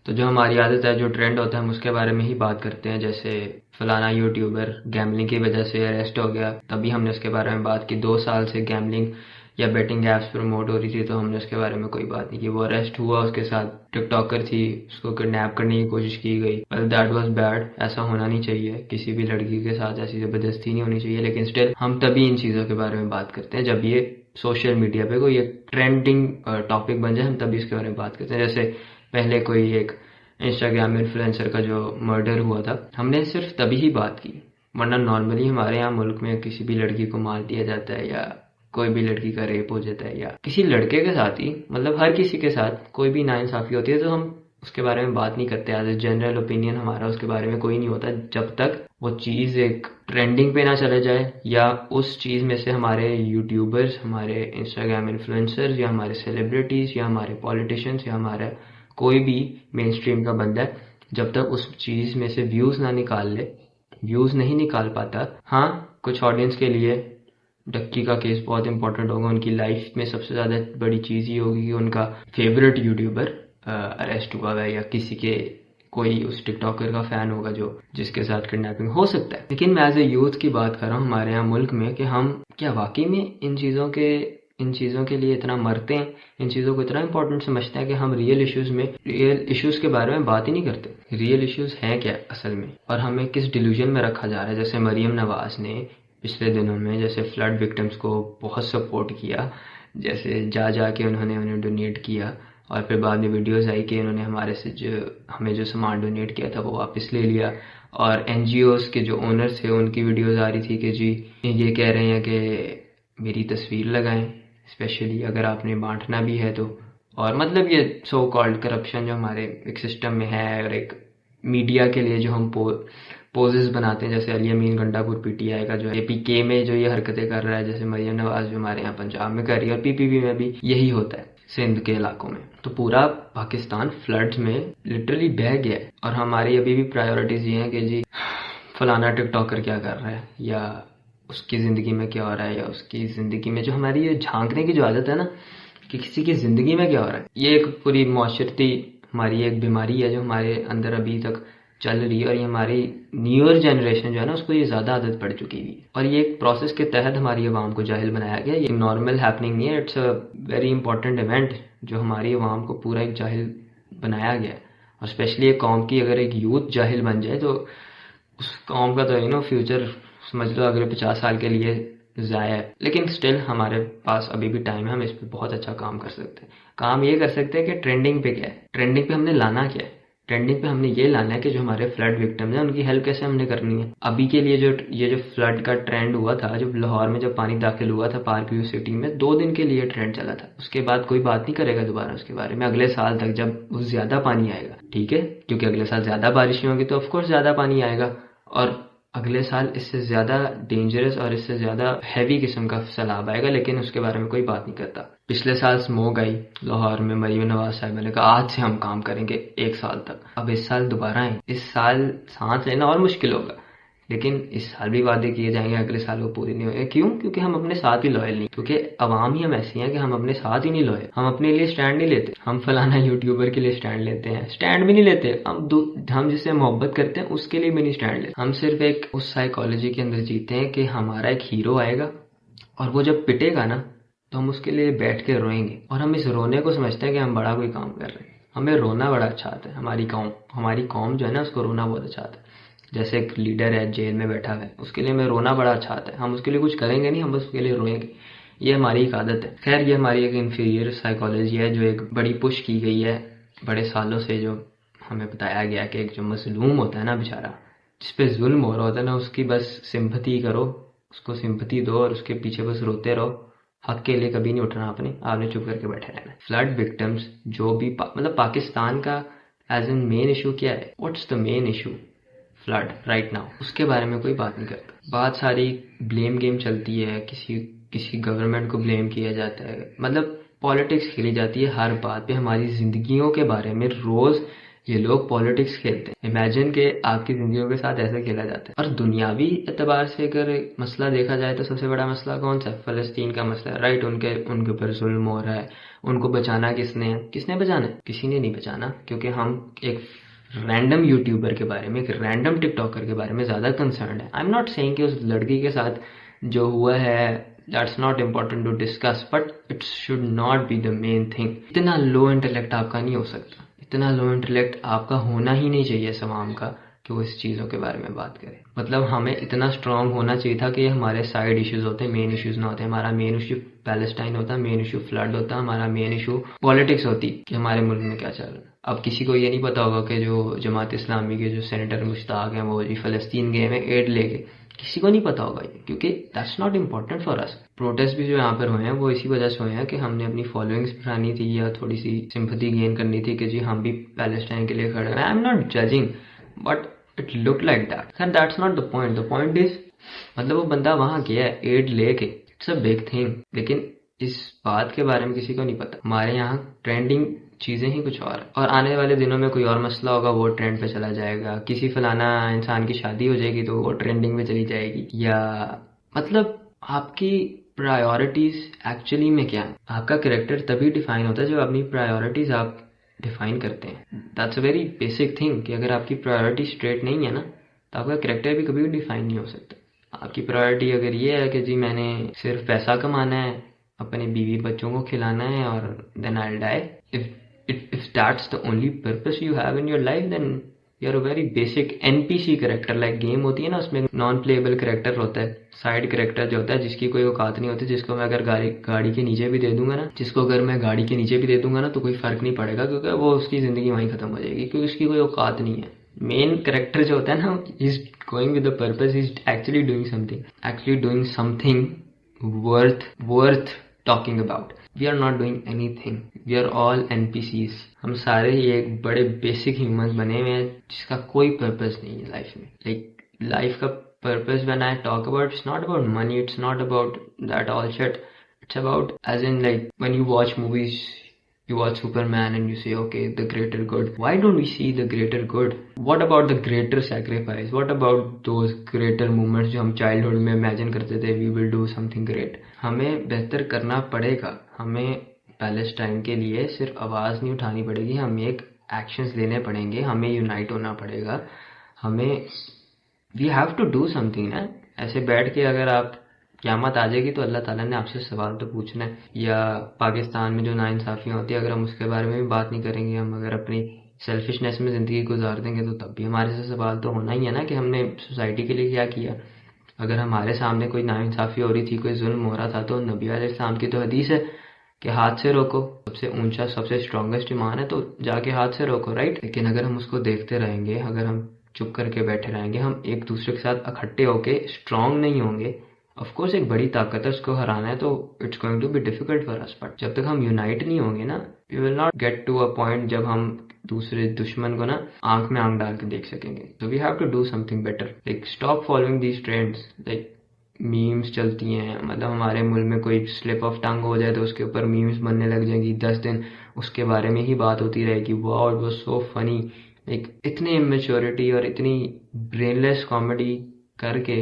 تو جو ہماری عادت ہے، جو ٹرینڈ ہوتا ہے، ہم اس کے بارے میں ہی بات کرتے ہیں. جیسے فلانا یوٹیوبر گیملنگ کی وجہ سے اریسٹ ہو گیا، تبھی ہم نے اس کے بارے میں بات کی. 2 سال سے گیملنگ یا بیٹنگ ایپس پروموٹ ہو رہی تھی تو ہم نے اس کے بارے میں کوئی بات نہیں کی. وہ اریسٹ ہوا، اس کے ساتھ ٹک ٹاکر تھی، اس کو کڈنیپ کرنے کی کوشش کی گئی. That was bed. ایسا ہونا نہیں چاہیے، کسی بھی لڑکی کے ساتھ ایسی زبردستی نہیں ہونی چاہیے. لیکن اسٹل ہم تبھی ان چیزوں کے بارے میں بات کرتے ہیں جب یہ سوشل میڈیا پہ کوئی ایک ٹرینڈنگ ٹاپک بن جائے، ہم تبھی اس کے بارے میں بات کرتے ہیں. جیسے پہلے کوئی ایک انسٹاگرام انفلوئنسر کا جو مرڈر ہوا تھا، ہم نے صرف تبھی ہی بات کی، ورنہ نارملی ہمارے یہاں ملک میں کسی بھی لڑکی کو مار دیا جاتا ہے یا کوئی بھی لڑکی کا ریپ ہو جاتا ہے یا کسی لڑکے کے ساتھ ہی، مطلب ہر کسی کے ساتھ کوئی بھی ناانصافی ہوتی ہے تو ہم اس کے بارے میں بات نہیں کرتے. ایز اے جنرل اوپینین ہمارا اس کے بارے میں کوئی نہیں ہوتا جب تک وہ چیز ایک ٹرینڈنگ پہ نہ چلے جائے، یا اس چیز میں سے ہمارے یوٹیوبرز، ہمارے انسٹاگرام انفلوئنسرز یا ہمارے سیلیبریٹیز یا ہمارے پولیٹیشینس یا ہمارا کوئی بھی مین اسٹریم کا بندہ ہے، جب تک اس چیز میں سے ویوز نہ نکال لے، ویوز نہیں نکال پاتا. ہاں، کچھ آڈینس کے لیے ڈکی کا کیس بہت امپورٹنٹ ہوگا، ان کی لائف میں سب سے زیادہ بڑی چیز یہ ہوگی کہ ان کا فیوریٹ یوٹیوبر اریسٹ ہوا ہے، یا کسی کے کوئی اس ٹک ٹاکر کا فین ہوگا جس کے ساتھ کڈنیپنگ ہو سکتا ہے. لیکن میں ایز اے یوتھ کی بات کر رہا ہوں ہمارے یہاں ملک میں، کہ ہم کیا واقعی میں ان چیزوں کے لیے اتنا مرتے ہیں، ان چیزوں کو اتنا امپورٹنٹ سمجھتے ہیں کہ ہم ریئل ایشوز کے بارے میں بات ہی نہیں کرتے. ریئل ایشوز ہیں کیا اصل میں، اور ہمیں کس ڈیلیوژن میں رکھا جا رہا ہے. جیسے مریم نواز نے پچھلے دنوں میں جیسے فلڈ وکٹمز کو بہت سپورٹ کیا، جیسے جا کے انہوں نے انہیں ڈونیٹ کیا، اور پھر بعد میں ویڈیوز آئی کہ انہوں نے ہمیں جو سامان ڈونیٹ کیا تھا وہ واپس لے لیا. اور این جی اوز کے جو اونرز تھے ان کی ویڈیوز آ رہی تھی کہ جی یہ کہہ رہے ہیں کہ میری تصویر لگائیں، اسپیشلی اگر آپ نے بانٹنا بھی ہے تو. اور مطلب یہ سو کالڈ کرپشن جو ہمارے ایک سسٹم میں ہے، اور ایک میڈیا کے لیے جو ہم پوزز بناتے ہیں، جیسے علی امین گنڈا پور پی ٹی آئی کا جو اے پی کے میں جو یہ حرکتیں کر رہا ہے، جیسے مریم نواز جو ہمارے یہاں پنجاب میں کر رہی ہے، اور پی پی پی میں بھی یہی ہوتا ہے سندھ کے علاقوں میں. تو پورا پاکستان فلڈز میں لٹرلی بہہ گیا ہے، اور ہماری ابھی بھی پرائیورٹیز یہ ہیں کہ جی فلانا ٹک ٹاکر کیا کر رہا ہے، یا اس کی زندگی میں کیا ہو رہا ہے، یا اس کی زندگی میں جو ہماری یہ جھانکنے کی جو عادت ہے نا کہ کسی کی زندگی میں کیا ہو رہا ہے، یہ ایک پوری معاشرتی ہماری ایک بیماری ہے جو ہمارے اندر ابھی تک چل رہی ہے. اور یہ ہماری نیور جنریشن جو ہے نا اس کو یہ زیادہ عادت پڑ چکی ہوئی ہے، اور یہ ایک پروسیس کے تحت ہماری عوام کو جاہل بنایا گیا. یہ نارمل ہیپننگ نہیں ہے، it's a very important event جو ہماری عوام کو پورا ایک جاہل بنایا گیا ہے. اور اسپیشلی ایک قوم کی اگر ایک یوتھ جاہل بن جائے تو اس قوم کا تو فیوچر سمجھ لو اگلے 50 سال کے لیے ضائع ہے. لیکن اسٹل ہمارے پاس ابھی بھی ٹائم ہے، ہم اس پہ بہت اچھا کام کر سکتے ہیں. کام یہ کر سکتے ہیں کہ ٹرینڈنگ پہ کیا ہے، ٹرینڈنگ پہ ہم نے لانا کیا ہے. ٹرینڈنگ پہ ہم نے یہ لانا ہے کہ جو ہمارے فلڈ وکٹمز ہیں ان کی ہیلپ کیسے ہم نے کرنی ہے. ابھی کے لیے یہ جو فلڈ کا ٹرینڈ ہوا تھا، جب لاہور میں جب پانی داخل ہوا تھا پارک ویو سٹی میں، 2 دن کے لیے ٹرینڈ چلا تھا. اس کے بعد کوئی بات نہیں کرے گا دوبارہ اس کے بارے میں اگلے سال تک، جب اس زیادہ پانی آئے گا. ٹھیک ہے، کیونکہ اگلے سال زیادہ بارشیں ہوگی تو آف کورس زیادہ پانی آئے گا، اور اگلے سال اس سے زیادہ ڈینجرس اور اس سے زیادہ ہیوی قسم کا سیلاب آئے گا، لیکن اس کے بارے میں کوئی بات نہیں کرتا. پچھلے سال سموگ آئی لاہور میں، مریم نواز صاحبہ نے کہا آج سے ہم کام کریں گے 1 سال تک. اب اس سال دوبارہ آئیں، اس سال سانس لینا اور مشکل ہوگا، لیکن اس سال بھی وعدے کیے جائیں گے، اگلے سال وہ پورے نہیں ہوئے. کیوں؟ کیونکہ ہم اپنے ساتھ ہی لوئل نہیں، کیونکہ عوام ہی ہم ایسی ہیں کہ ہم اپنے ساتھ ہی نہیں لوئل. ہم اپنے لیے سٹینڈ نہیں لیتے. ہم فلانا یوٹیوبر کے لیے سٹینڈ لیتے ہیں، سٹینڈ بھی نہیں لیتے. ہم جس سے محبت کرتے ہیں اس کے لیے بھی نہیں سٹینڈ لیتے. ہم صرف ایک اس سائیکالوجی کے اندر جیتے ہیں کہ ہمارا ایک ہیرو آئے گا اور وہ جب پٹے گا نا تو ہم اس کے لیے بیٹھ کے روئیں گے، اور ہم اس رونے کو سمجھتے ہیں کہ ہم بڑا کوئی کام کر رہے ہیں. ہمیں رونا بڑا اچھا آتا ہے. ہماری قوم جو ہے نا اس کو رونا بہت اچھا آتا ہے. جیسے ایک لیڈر ہے جیل میں بیٹھا ہے، اس کے لیے ہمیں رونا بڑا اچھا آتا ہے. ہم اس کے لیے کچھ کریں گے نہیں، ہم بس اس کے لیے روئیں گے. یہ ہماری ایک عادت ہے. خیر، یہ ہماری ایک انفیریئر سائیکالوجی ہے جو ایک بڑی پش کی گئی ہے بڑے سالوں سے، جو ہمیں بتایا گیا کہ ایک جو مظلوم ہوتا ہے نا بیچارہ، جس پہ ظلم ہو رہا ہوتا ہے نا، اس کی بس سمپتھی کرو، اس کو سمپتھی دو اور اس کے پیچھے بس روتے رہو. حق کے لیے کبھی نہیں اٹھنا آپ نے چپ کر کے بیٹھے رہنا. فلڈ وکٹمز جو بھی مطلب پاکستان کا ایز این مین ایشو کیا ہے، what's the main issue flood right now, اس کے بارے میں کوئی بات نہیں کرتا. بہت ساری بلیم گیم چلتی ہے، کسی گورنمنٹ کو بلیم کیا جاتا ہے، مطلب پالیٹکس کھیلی جاتی ہے ہر بات پہ. ہماری زندگیوں کے بارے میں روز یہ لوگ پالیٹکس کھیلتے ہیں. امیجن کہ آپ کی زندگیوں کے ساتھ ایسے کھیلا جاتا ہے. اور دنیاوی اعتبار سے اگر مسئلہ دیکھا جائے تو سب سے بڑا مسئلہ کون سا ہے؟ فلسطین کا مسئلہ ہے. رائٹ، ان کے اوپر ظلم ہو رہا ہے. ان کو بچانا کس نے بچانا ہے؟ کسی نے نہیں بچانا، کیونکہ ہم ایک رینڈم یوٹیوبر کے بارے میں، ایک رینڈم ٹک ٹاکر کے بارے میں زیادہ کنسرنڈ ہے. آئی ایم ناٹ سیئنگ کہ اس لڑکی کے ساتھ جو ہوا ہے that's not important to discuss, but it should not be the main thing. اتنا لو انٹلیکٹ آپ کا نہیں ہو سکتا، اتنا لو انٹلیکٹ آپ کا ہونا ہی نہیں چاہیے عوام کا کہ وہ اس چیزوں کے بارے میں بات کرے. مطلب ہمیں اتنا اسٹرانگ ہونا چاہیے تھا کہ یہ ہمارے سائڈ ایشوز ہوتے ہیں، مین ایشوز نہ ہوتے. ہمارا مین ایشو پیلسٹائن ہوتا، مین ایشو فلڈ ہوتا، ہمارا مین ایشو پالیٹکس ہوتی کہ ہمارے ملک میں کیا چل رہا ہے. اب کسی کو یہ نہیں پتا ہوگا کہ جو جماعت اسلامی کے جو سینیٹر مشتاق ہیں وہ فلسطین گئے ہیں ایڈ لے کے. کسی کو نہیں پتا ہوگا یہ، کیونکہ that's not important for us. Protest بھی جو یہاں پر ہوئے ہیں وہ اسی وجہ سے ہوئے ہیں کہ ہم نے اپنی فالوئنگس بڑھانی تھی یا تھوڑی سی سمپتھی گین کرنی تھی کہ جی ہم بھی پیلسٹائن کے لیے کھڑے ہیں. I'm not judging but it look like that. That's not the point. The point is مطلب وہ بندہ وہاں گیا ہے ایڈ لے کے، اٹس اے بگ تھنگ. لیکن اس بات کے بارے میں کسی کو نہیں پتا. ہمارے یہاں ٹرینڈنگ چیزیں ہی کچھ اور آنے والے دنوں میں کوئی اور مسئلہ ہوگا وہ ٹرینڈ پہ چلا جائے گا. کسی فلانا انسان کی شادی ہو جائے گی تو وہ ٹرینڈنگ میں چلی جائے گی. یا مطلب آپ کی پرائیورٹیز ایکچولی میں کیا ہے؟ آپ کا کریکٹر تبھی ڈیفائن ہوتا ہے جب اپنی پرائیورٹیز آپ ڈیفائن کرتے ہیں. That's a very basic thing کہ اگر آپ کی پرائیورٹی اسٹریٹ نہیں ہے نا تو آپ کا کریکٹر بھی کبھی بھی ڈیفائن نہیں ہو سکتا. آپ کی پرائیورٹی اگر یہ ہے کہ جی میں نے صرف پیسہ کمانا ہے، اپنے بیوی بچوں کو کھلانا ہے اور دین آئی ڈائی، if that's the only purpose you have in your life then you're a very basic NPC character. Like game ہوتی ہے نا، اس میں نان پلیبل کریکٹر ہوتا ہے، سائڈ کریکٹر جو ہوتا ہے جس کی کوئی اوقات نہیں ہوتی، جس کو میں اگر گاڑی کے نیچے بھی دے دوں گا نا تو کوئی فرق نہیں پڑے گا، کیونکہ وہ اس کی زندگی وہیں ختم ہو جائے گی کیونکہ اس کی کوئی اوقات نہیں ہے. مین کریکٹر جو ہوتا ہے نا is going with the purpose, is actually doing some thing worth talking about. We are not doing anything. We are all NPCs. ہم سارے ہی ایک بڑے بیسک ہیومن بنے ہوئے ہیں جس کا کوئی پرپز نہیں ہے لائف میں. لائک لائف کا purpose when I talk about, it's not about money, it's not about that all shit. It's about as in like when you watch movies, you watch Superman and you say okay the greater good. Why don't we see the greater good? What about the greater sacrifice? What about those greater moments جو ہم childhood میں imagine کرتے تھے we will do something great. ہمیں بہتر کرنا پڑے گا. ہمیں پیلسٹائن کے لیے صرف آواز نہیں اٹھانی پڑے گی، ہمیں ایک ایکشنز لینے پڑیں گے، ہمیں یونائٹ ہونا پڑے گا. ہمیں we have to do something نا. ایسے بیٹھ کے اگر آپ قیامت آ جائے گی تو اللہ تعالیٰ نے آپ سے سوال تو پوچھنا ہے. یا پاکستان میں جو ناانصافیاں ہوتی ہیں اگر ہم اس کے بارے میں بھی بات نہیں کریں گے، ہم اگر اپنی سیلفشنیس میں زندگی گزار دیں گے تو تب بھی ہمارے سے سوال تو ہونا ہی ہے نا کہ ہم نے سوسائٹی کے لیے کیا کیا. اگر ہمارے سامنے کوئی ناانصافی ہو رہی تھی، کوئی ظلم ہو رہا تھا تو نبی علیہ السلام کی تو حدیث ہے کہ ہاتھ سے روکو. سب سے اونچا سب سے اسٹرانگسٹ ایمان ہے تو جا کے ہاتھ سے روکو، رائٹ. لیکن اگر ہم اس کو دیکھتے رہیں گے، اگر ہم چپ کر کے بیٹھے رہیں گے، ہم ایک دوسرے کے ساتھ اکٹھے ہو کے اسٹرانگ نہیں ہوں گے. آف کورس ایک بڑی طاقت ہے، اس کو ہرانا ہے تو it's going to be difficult for us. But جب تک ہم یونائٹ نہیں ہوں گے نا we will not get to a point جب ہم دوسرے دشمن کو نا آنکھ میں آنکھ ڈال کے دیکھ سکیں گے. تو we have to do something better. Like stop following these trends. Like memes چلتی ہیں، مطلب ہمارے ملک میں کوئی سلپ آف ٹنگ ہو جائے تو اس کے اوپر میمس بننے لگ جائیں گی. 10 دن اس کے بارے میں ہی بات ہوتی رہے گی. واو اٹ واز سو فنی. ایک اتنی امیچورٹی اور اتنی برین لیس کامیڈی کر کے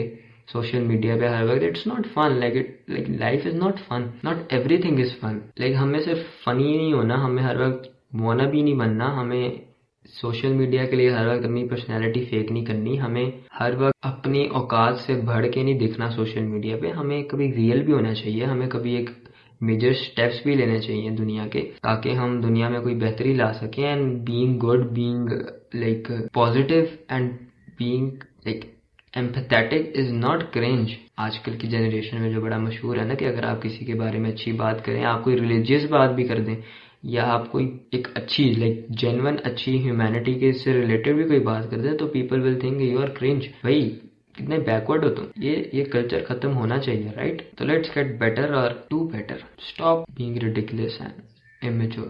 سوشل میڈیا پہ ہر وقت it's not fun. Like life is not fun, not everything is fun. Like ہمیں صرف فنی نہیں ہونا، ہمیں ہر وقت مونا بھی نہیں بننا. ہمیں سوشل میڈیا کے لیے ہر وقت اپنی پرسنالٹی فیک نہیں کرنی. ہمیں ہر وقت اپنی اوقات سے بڑھ کے نہیں دکھنا سوشل میڈیا پہ. ہمیں کبھی ریئل بھی ہونا چاہیے. ہمیں کبھی ایک میجر سٹیپس بھی لینے چاہیے دنیا کے تاکہ ہم دنیا میں کوئی بہتری لا سکیں. And being good, being like positive and being like empathetic is not cringe. آج کل کی جنریشن میں جو بڑا مشہور ہے نا کہ اگر آپ کسی کے بارے میں اچھی بات کریں، آپ کوئی ریلیجیس بات بھی کر دیں یا آپ کوئی ایک اچھی لائک جینون اچھی ہیومینٹی کے سے ریلیٹڈ بھی کوئی بات کر دیں تو people will think you are cringe. بھائی کتنے بیکورڈ ہو تم. یہ کلچر ختم ہونا چاہیے، رائٹ. تو لیٹس گیٹ بیٹر اور do better. Stop being ridiculous and immature.